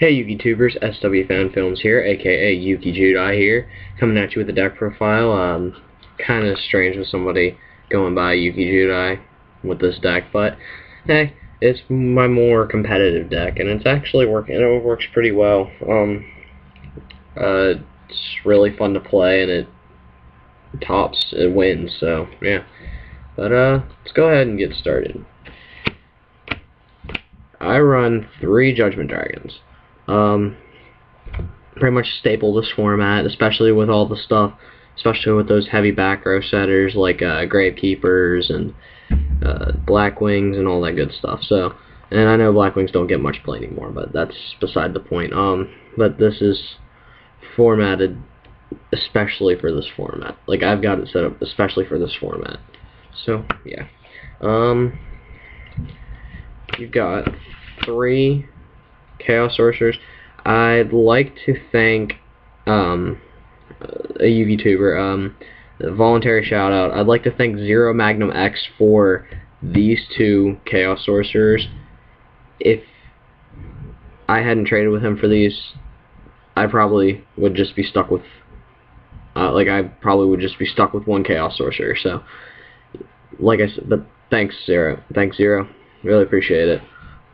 Hey YouTubers, SW Fan Films here, aka Yuki Judai here, coming at you with a deck profile. Kind of strange with somebody going by Yuki Judai with this deck, but hey, it's my more competitive deck, and it's actually working. It works pretty well. It's really fun to play, and it wins. So yeah, but let's go ahead and get started. I run 3 Judgment Dragons. Pretty much staple this format, especially with all the stuff, especially with those heavy back row setters like Gravekeepers and Blackwings and all that good stuff. So, and I know Blackwings don't get much play anymore, but that's beside the point. But this is formatted especially for this format. Like, I've got it set up especially for this format. So yeah, you've got 3 Chaos Sorcerers. I'd like to thank a YouTuber, voluntary shout out. I'd like to thank ZeromagnumX for these 2 Chaos Sorcerers. If I hadn't traded with him for these, I probably would just be stuck with I probably would just be stuck with 1 Chaos Sorcerer. So, like I said, but thanks Zero, really appreciate it.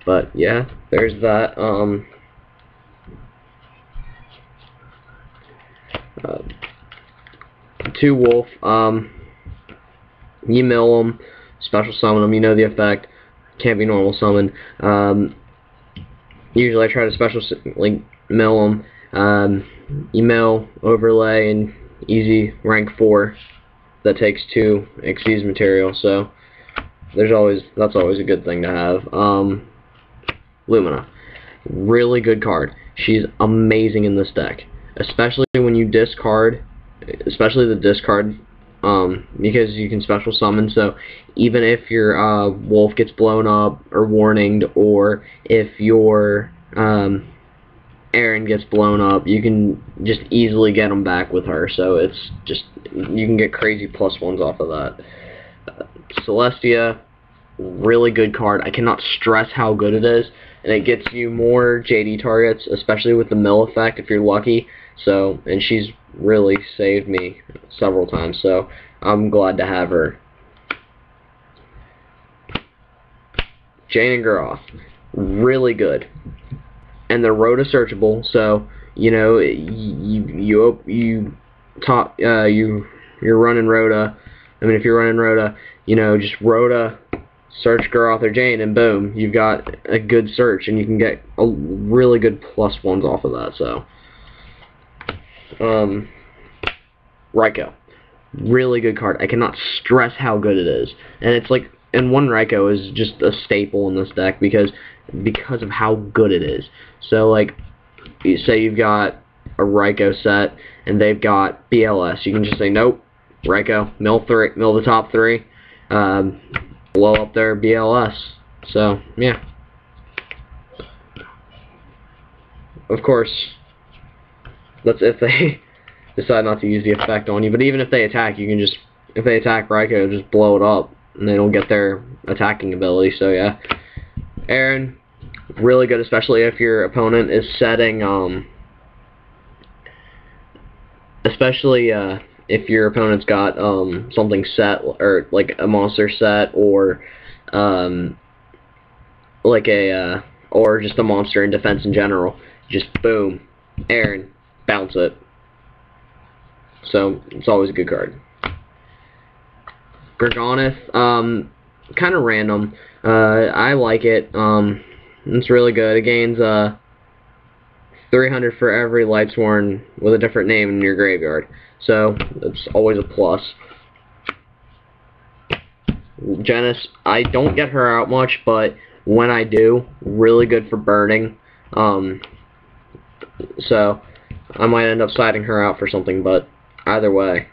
But yeah, there's that. 2 Wolf. You mill them, special summon them. You know the effect. Can't be normal summon. Usually I try to special mill them. You mill, overlay, and easy rank 4. That takes 2 Xyz material. So that's always a good thing to have. Lumina, really good card. She's amazing in this deck, especially when you discard, especially the discard, because you can special summon. So even if your wolf gets blown up or warninged, or if your Aaron gets blown up, you can just easily get them back with her. So it's just, you can get crazy +1s off of that. Celestia, really good card. I cannot stress how good it is, and it gets you more JD targets, especially with the mill effect if you're lucky. So, and she's really saved me several times, so I'm glad to have her. Jane and Garoth, really good, and they're rota searchable. So you know you're running rota. I mean, if you're running rota, you know, just rota, search Garoth or Jane, and boom, you've got a good search, and you can get a really good +1s off of that. So, Raikou, really good card. I cannot stress how good it is, and it's like, and 1 Raikou is just a staple in this deck because of how good it is. So, like, you say you've got a Raikou set, and they've got BLS, you can just say nope, Raikou, mill the top 3. Blow up their BLS. So yeah. Of course, that's if they decide not to use the effect on you. But even if they attack, you can just, if they attack Raikou, just blow it up, and they don't get their attacking ability. So yeah. Aaron, really good, especially if your opponent is setting if your opponent's got something set, or like a monster set, or or just a monster in defense in general, just boom, Aaron, bounce it. So it's always a good card. Gorgonith, kind of random. I like it. It's really good. It gains 300 for every Lightsworn with a different name in your graveyard. So it's always a plus. Janice, I don't get her out much, but when I do, really good for burning. So I might end up siding her out for something, but either way.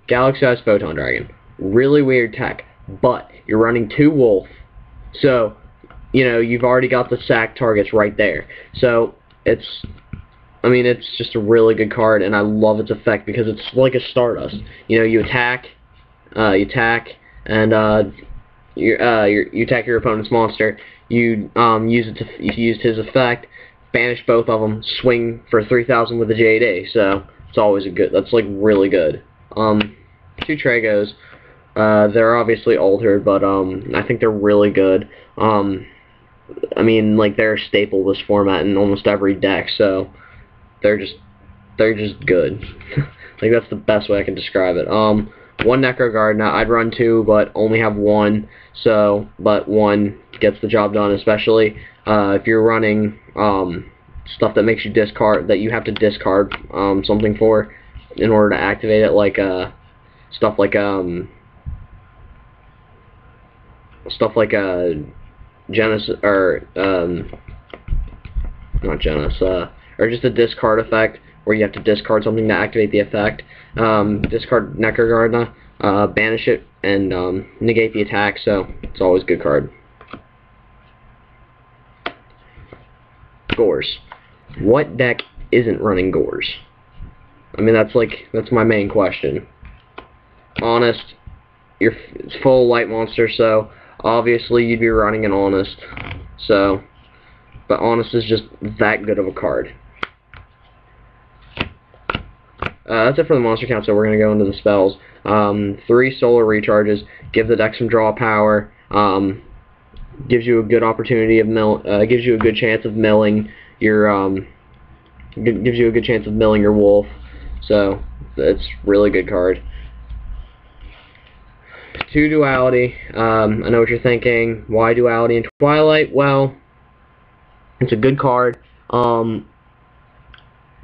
Galaxy-Eyes Photon Dragon, really weird tech, but you're running 2 Wolf, so you know you've already got the sack targets right there. So it's, I mean, it's just a really good card, and I love its effect because it's like a Stardust. You know, you attack, and you attack your opponent's monster. You use his effect, banish both of them, swing for 3,000 with the JD. So it's always a good. That's like really good. 2 Tragos. They're obviously altered, but I think they're really good. I mean, like, they're a staple of this format in almost every deck, so they're just good. Like, that's the best way I can describe it. 1 Necro Guard. Now, I'd run 2, but only have 1. So, but 1 gets the job done, especially if you're running stuff that makes you discard, that you have to discard something for in order to activate it, like stuff like Genesis, or not Genesis, or just a discard effect where you have to discard something to activate the effect. Discard Necrogardna, banish it, and negate the attack, so it's always a good card. Gores. What deck isn't running Gores? I mean, that's my main question. Honest, it's full light monster, so obviously you'd be running an Honest. So, but Honest is just that good of a card. That's it for the monster count, so we're going to go into the spells. 3 solar recharges, give the deck some draw power, gives you a good opportunity of gives you a good chance of milling your, gives you a good chance of milling your wolf. So, it's a really good card. 2 duality. I know what you're thinking. Why duality in Twilight? Well, it's a good card.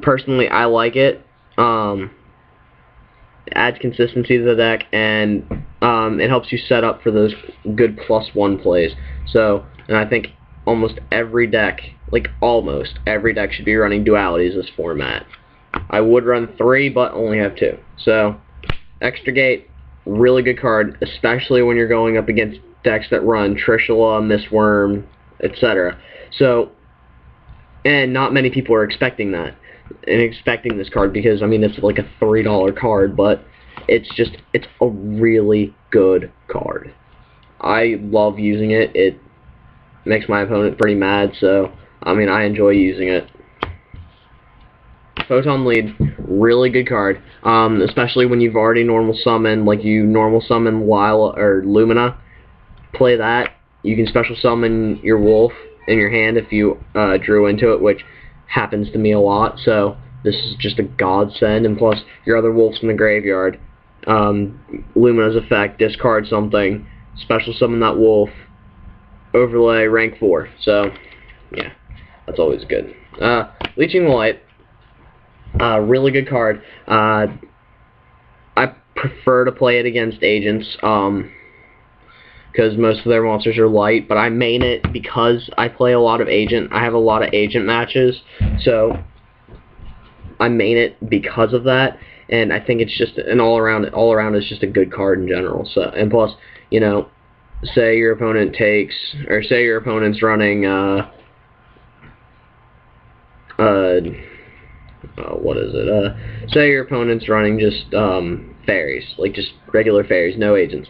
Personally, I like it. It adds consistency to the deck, and it helps you set up for those good +1 plays. So, and I think almost every deck, like almost every deck, should be running dualities this format. I would run 3, but only have 2. So, Extra Gate, really good card, especially when you're going up against decks that run Trishula, Mistworm, etc. So, and not many people are expecting that, and expecting this card, because, I mean, it's like a $3 card, but it's a really good card. I love using it. It makes my opponent pretty mad, so, I mean, I enjoy using it. Photon Lead, really good card, especially when you've already normal summoned, like you normal summon Lila or Lumina. Play that. You can special summon your wolf in your hand if you drew into it, which happens to me a lot, so this is just a godsend. And plus, your other wolf's in the graveyard. Lumina's effect, discard something, special summon that wolf, overlay, rank 4. So, yeah, that's always good. Leeching Light. Really good card. I prefer to play it against agents, because most of their monsters are light, but I main it because I play a lot of agent. I have a lot of agent matches, so I main it because of that, and I think it's just an all around it's just a good card in general. So, and plus, you know, say your opponent takes, or say your opponent's running what is it? Say your opponent's running just fairies, like just regular fairies, no agents,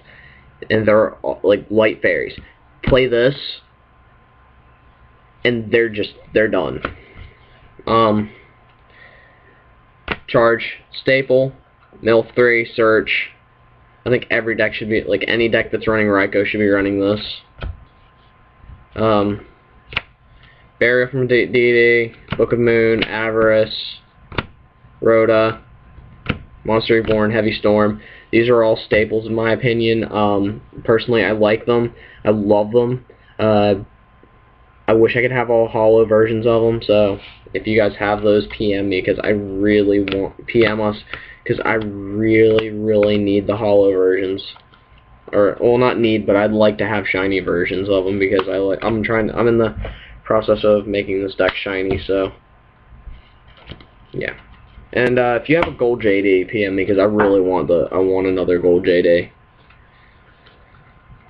and they're like light fairies. Play this, and they're done. Charge, staple, mill 3, search. I think every deck should be, like any deck that's running Raikou should be running this. Barrier from Deity, Book of Moon, Avarice, Rhoda, Monster Reborn, Heavy Storm. These are all staples in my opinion. Personally, I like them. I love them. I wish I could have all hollow versions of them, so if you guys have those, PM me, because I really want, PM us, because I really, really need the hollow versions. Or, well, not need, but I'd like to have shiny versions of them, because I'm in the process of making this deck shiny, so yeah. And if you have a gold JD, PM me, because I really want another gold JD.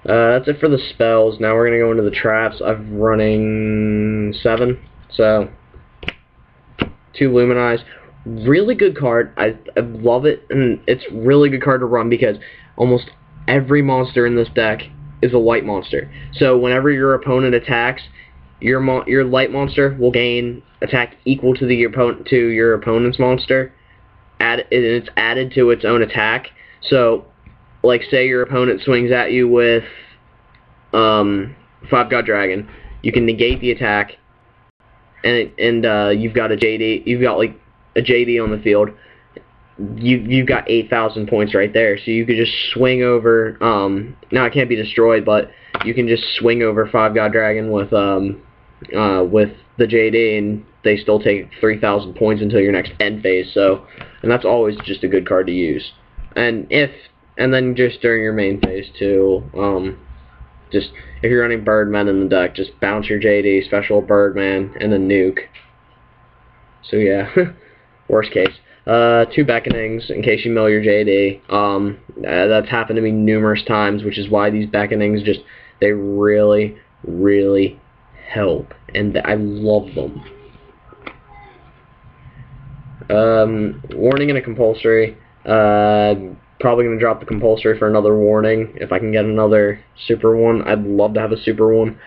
That's it for the spells. Now we're gonna go into the traps. I'm running 7, so 2 Luminize. Really good card. I love it, and it's really good card to run because almost every monster in this deck is a light monster. So whenever your opponent attacks, your light monster will gain attack equal to your opponent's monster. And it's added to its own attack. So, like, say your opponent swings at you with 5-God Dragon, you can negate the attack, and you've got a JD. You've got like a JD on the field. You've got 8,000 points right there. So you could just swing over. Now it can't be destroyed, but you can just swing over 5-God Dragon with the JD, and they still take 3,000 points until your next end phase. So, and that's always just a good card to use. And then just during your main phase too. Just if you're running Birdman in the deck, just bounce your JD, special Birdman, and then nuke. So yeah, worst case. 2 Beckonings in case you mill your JD. That's happened to me numerous times, which is why these Beckonings they really, really help, and I love them. Warning and a compulsory. Probably going to drop the compulsory for another warning. If I can get another super one, I'd love to have a super one.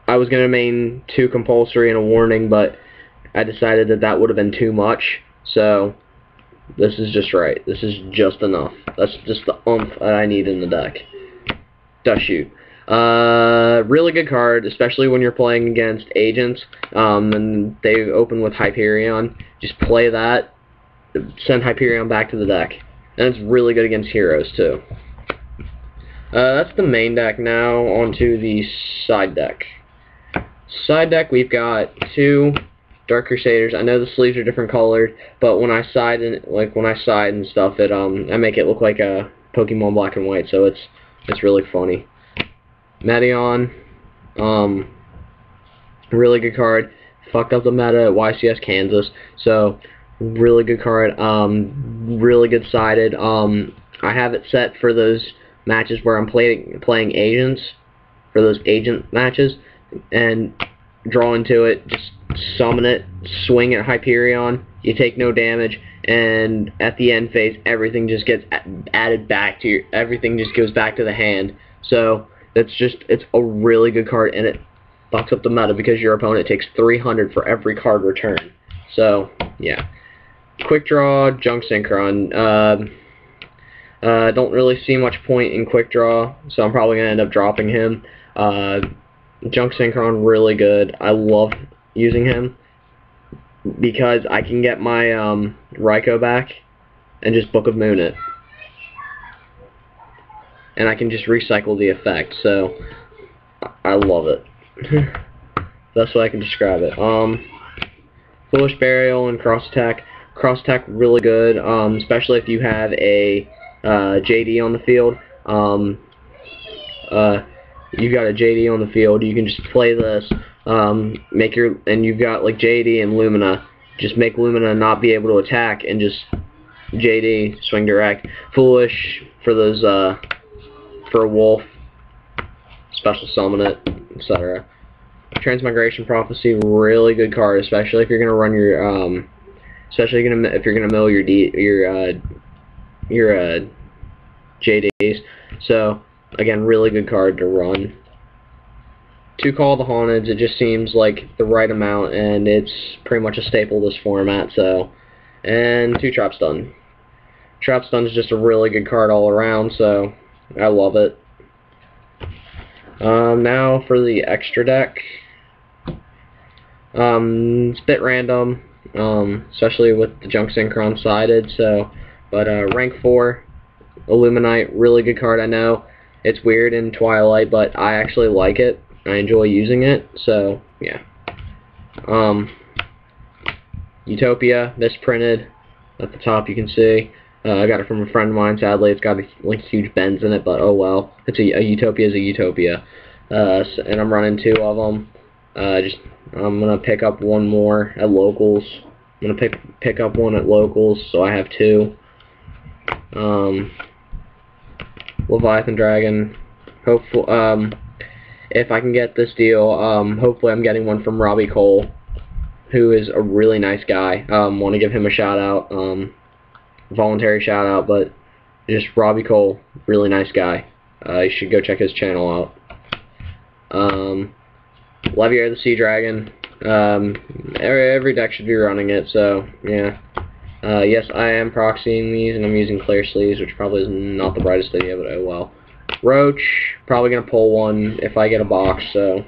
I was going to main 2 compulsory and a warning, but I decided that would have been too much. So this is just right. This is just enough. That's just the oomph that I need in the deck. Dust Shoot. Really good card, especially when you're playing against agents, and they open with Hyperion. Just play that, send Hyperion back to the deck, and it's really good against heroes too. That's the main deck. Now onto the side deck. Side deck, we've got 2 Dark Crusaders. I know the sleeves are different colored, but when I side and stuff, I make it look like a Pokemon Black and White, so it's really funny. Meteon, really good card. Fucked up the meta at YCS Kansas, so really good card. Really good sided. I have it set for those matches where I'm playing agents, for those agent matches, and draw into it, just summon it, swing at Hyperion, you take no damage, and at the end phase, everything just gets added back to everything just goes back to the hand. So it's a really good card, and it fucks up the meta because your opponent takes 300 for every card return. So yeah. Quick Draw, Junk Synchron. Don't really see much point in Quick Draw, so I'm probably gonna end up dropping him. Junk Synchron, really good. I love using him because I can get my Raikou back and just Book of Moon it. And I can just recycle the effect, so I love it. That's what I can describe it. Foolish Burial and Cross Attack. Cross Attack, really good, especially if you have a JD on the field. You've got a JD on the field, you can just play this, and you've got like JD and Lumina. Just make Lumina not be able to attack, and just JD, swing direct. Foolish for those, for a wolf, special summon it, etc. Transmigration Prophecy, really good card, especially if you're gonna run your, if you're gonna mill your JDs. So again, really good card to run. 2 Call the Haunted, it just seems like the right amount, and it's pretty much a staple of this format. So, and 2 Trap Stun. Trap Stun is just a really good card all around, so I love it. Now for the extra deck. It's a bit random, especially with the Junk Synchron sided. So, but rank 4, Illuminite, really good card. I know it's weird in Twilight, but I actually like it. I enjoy using it. So yeah. Utopia, misprinted at the top. You can see. I got it from a friend of mine. Sadly, it's got like huge bends in it, but oh well. It's a Utopia is a Utopia, and I'm running 2 of them. I'm gonna pick up one more at locals. I'm gonna pick up one at locals, so I have 2. Leviathan Dragon. Hopefully, if I can get this deal, hopefully I'm getting one from Robbie Cole, who is a really nice guy. Want to give him a shout out. voluntary shout out, but just Robbie Cole, really nice guy. You should go check his channel out. Leviair the Sea Dragon. Every deck should be running it, so yeah. Yes, I am proxying these, and I'm using clear sleeves, which probably is not the brightest idea, but oh well. Roach, probably going to pull one if I get a box, so